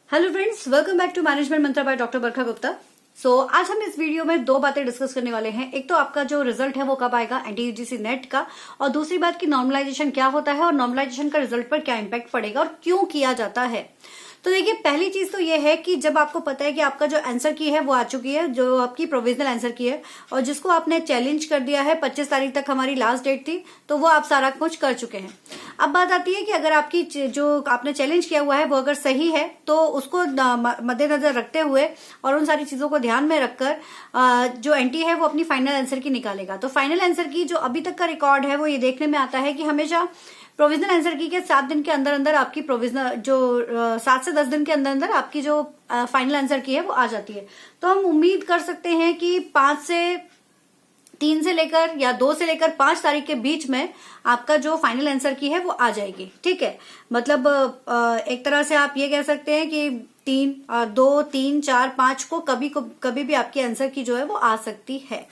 Hello friends, welcome back to Management Mantra by doctor Barkha Gupta. आज हम इस वीडियो में दो बातें डिस्कस करने वाले हैं। एक तो आपका जो रिजल्ट है वो कब आएगा एनटीयूजीसी नेट का, और दूसरी बात की नॉर्मलाइजेशन क्या होता है और नॉर्मलाइजेशन का रिजल्ट पर क्या इम्पैक्ट पड़ेगा और क्यों किया जाता है। तो देखिए, पहली चीज तो ये है कि जब आपको पता है कि आपका जो आंसर की है वो आ चुकी है, जो आपकी प्रोविजनल आंसर की है, और जिसको आपने चैलेंज कर दिया है, 25 तारीख तक हमारी लास्ट डेट थी, तो वो आप सारा कुछ कर चुके हैं। अब बात आती है कि अगर आपकी जो आपने चैलेंज किया हुआ है वो अगर सही है तो उसको मद्देनजर रखते हुए और उन सारी चीजों को ध्यान में रखकर जो एनटी है वो अपनी फाइनल आंसर की निकालेगा। तो फाइनल आंसर की जो अभी तक का रिकॉर्ड है वो ये देखने में आता है कि हमेशा प्रोविजनल आंसर की के 7 दिन के अंदर अंदर आपकी प्रोविजनल जो 7 से 10 दिन के अंदर अंदर आपकी जो फाइनल आंसर की है वो आ जाती है। तो हम उम्मीद कर सकते हैं कि 3 से लेकर या 2 से लेकर 5 तारीख के बीच में आपका जो फाइनल आंसर की है वो आ जाएगी। ठीक है, मतलब एक तरह से आप ये कह सकते हैं कि 2, 3, 4, 5 को कभी भी आपकी आंसर की जो है वो आ सकती है।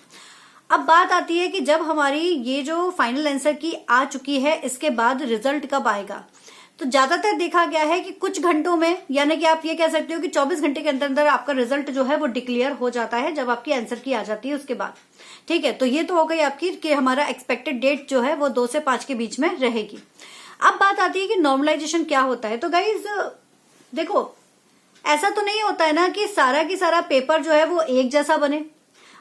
अब बात आती है कि जब हमारी ये जो फाइनल आंसर की आ चुकी है, इसके बाद रिजल्ट कब आएगा। तो ज्यादातर देखा गया है कि कुछ घंटों में, यानी कि आप ये कह सकते हो कि 24 घंटे के अंदर अंदर आपका रिजल्ट जो है वो डिक्लेयर हो जाता है जब आपकी आंसर की आ जाती है उसके बाद। ठीक है, तो ये तो हो गई आपकी कि हमारा एक्सपेक्टेड डेट जो है वो 2 से 5 के बीच में रहेगी। अब बात आती है कि नॉर्मलाइजेशन क्या होता है। तो गाइज देखो, ऐसा तो नहीं होता है ना कि सारा की सारा पेपर जो है वो एक जैसा बने।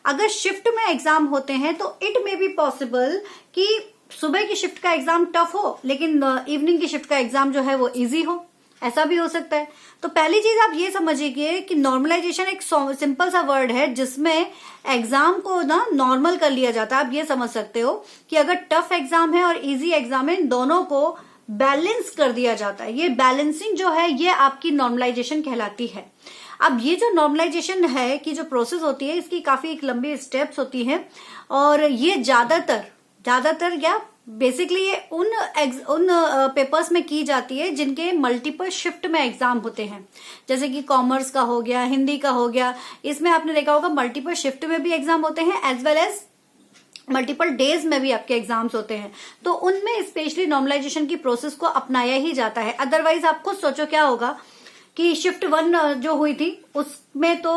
अगर शिफ्ट में एग्जाम होते हैं तो इट मे बी पॉसिबल कि सुबह की शिफ्ट का एग्जाम टफ हो लेकिन इवनिंग की शिफ्ट का एग्जाम जो है वो इजी हो, ऐसा भी हो सकता है। तो पहली चीज आप ये समझिए कि नॉर्मलाइजेशन एक सिंपल सा वर्ड है जिसमें एग्जाम को ना नॉर्मल कर लिया जाता है। आप ये समझ सकते हो कि अगर टफ एग्जाम है और इजी एग्जाम है, इन दोनों को बैलेंस कर दिया जाता है। ये बैलेंसिंग जो है ये आपकी नॉर्मलाइजेशन कहलाती है। अब ये जो नॉर्मलाइजेशन है की जो प्रोसेस होती है, इसकी काफी एक लंबी स्टेप्स होती हैं, और ये ज्यादातर या बेसिकली ये उन पेपर्स में की जाती है जिनके मल्टीपल शिफ्ट में एग्जाम होते हैं। जैसे कि कॉमर्स का हो गया, हिंदी का हो गया, इसमें आपने देखा होगा मल्टीपल शिफ्ट में भी एग्जाम होते हैं as well as multiple days में भी आपके एग्जाम्स होते हैं। तो उनमें स्पेशली नॉर्मलाइजेशन की प्रोसेस को अपनाया ही जाता है। अदरवाइज आप खुद सोचो क्या होगा कि शिफ्ट 1 जो हुई थी उसमें तो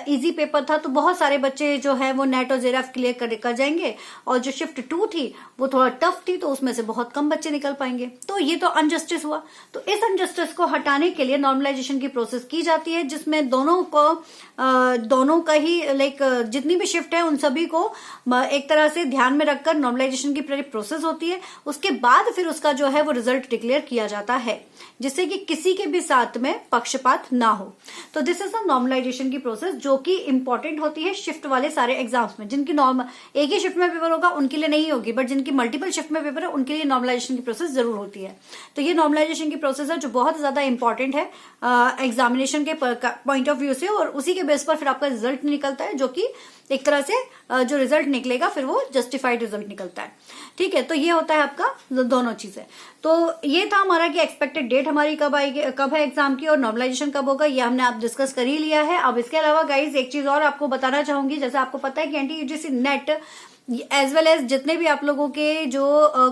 इजी पेपर था, तो बहुत सारे बच्चे जो है वो नेट और जेआरएफ क्लियर कर जाएंगे, और जो शिफ्ट 2 थी वो थोड़ा टफ थी तो उसमें से बहुत कम बच्चे निकल पाएंगे। तो ये तो अनजस्टिस हुआ। तो इस अनजस्टिस को हटाने के लिए नॉर्मलाइजेशन की प्रोसेस की जाती है, जिसमें दोनों का ही जितनी भी शिफ्ट है उन सभी को एक तरह से ध्यान में रखकर नॉर्मलाइजेशन की पूरी प्रोसेस होती है। उसके बाद फिर उसका जो है वो रिजल्ट डिक्लेयर किया जाता है, जिससे कि किसी के भी साथ में पक्षपात ना हो। तो दिस इज द नॉर्मलाइजेशन की प्रोसेस, जो कि इंपॉर्टेंट होती है शिफ्ट वाले सारे एग्जाम्स में। जिनकी एक ही शिफ्ट में पेपर होगा उनके लिए नहीं होगी, बट जिनकी मल्टीपल शिफ्ट में पेपर है उनके लिए नॉर्मलाइजेशन की प्रोसेस जरूर होती है। तो ये नॉर्मलाइजेशन की प्रोसेस है जो बहुत ज्यादा इंपॉर्टेंट है एग्जामिनेशन के पॉइंट ऑफ व्यू से, और उसी के बेस पर फिर आपका रिजल्ट निकलता है, जो कि एक तरह से जो रिजल्ट निकलेगा फिर वो जस्टिफाइड रिजल्ट निकलता है। ठीक है, तो ये होता है आपका दोनों चीजें। तो ये था हमारा कि एक्सपेक्टेड डेट हमारी कब आएगी, कब है एग्जाम की, और नॉर्मलाइजेशन कब होगा, ये हमने आप डिस्कस कर ही लिया है। अब इसके अलावा गाइज एक चीज और आपको बताना चाहूंगी। जैसे आपको पता है कि एनटीयूजीसी नेट एज वेल एज जितने भी आप लोगों के जो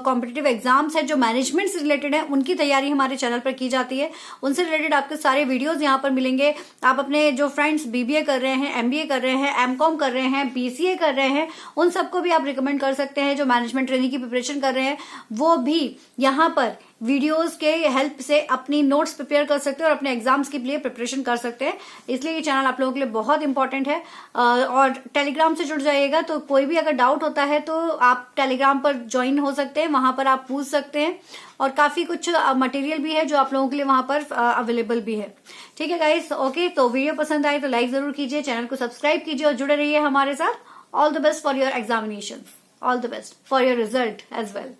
कॉम्पिटिटिव एग्जाम्स है जो मैनेजमेंट से रिलेटेड है, उनकी तैयारी हमारे चैनल पर की जाती है। उनसे रिलेटेड आपके सारे वीडियोस यहाँ पर मिलेंगे। आप अपने जो फ्रेंड्स बीबीए कर रहे हैं, एमबीए कर रहे हैं, एमकॉम कर रहे हैं, बीसीए कर रहे हैं, उन सबको भी आप रिकमेंड कर सकते हैं। जो मैनेजमेंट ट्रेनिंग की प्रिपरेशन कर रहे हैं वो भी यहाँ पर वीडियोस के हेल्प से अपनी नोट्स प्रिपेयर कर सकते हैं और अपने एग्जाम्स के लिए प्रिपरेशन कर सकते हैं। इसलिए ये चैनल आप लोगों के लिए बहुत इंपॉर्टेंट है। और टेलीग्राम से जुड़ जाइएगा, तो कोई भी अगर डाउट होता है तो आप टेलीग्राम पर ज्वाइन हो सकते हैं, वहां पर आप पूछ सकते हैं, और काफी कुछ मटेरियल भी है जो आप लोगों के लिए वहां पर अवेलेबल भी है। ठीक है गाइस, ओके। तो वीडियो पसंद आए तो लाइक जरूर कीजिए, चैनल को सब्सक्राइब कीजिए और जुड़े रहिए हमारे साथ। All the best for your examination, all the best for your result as well.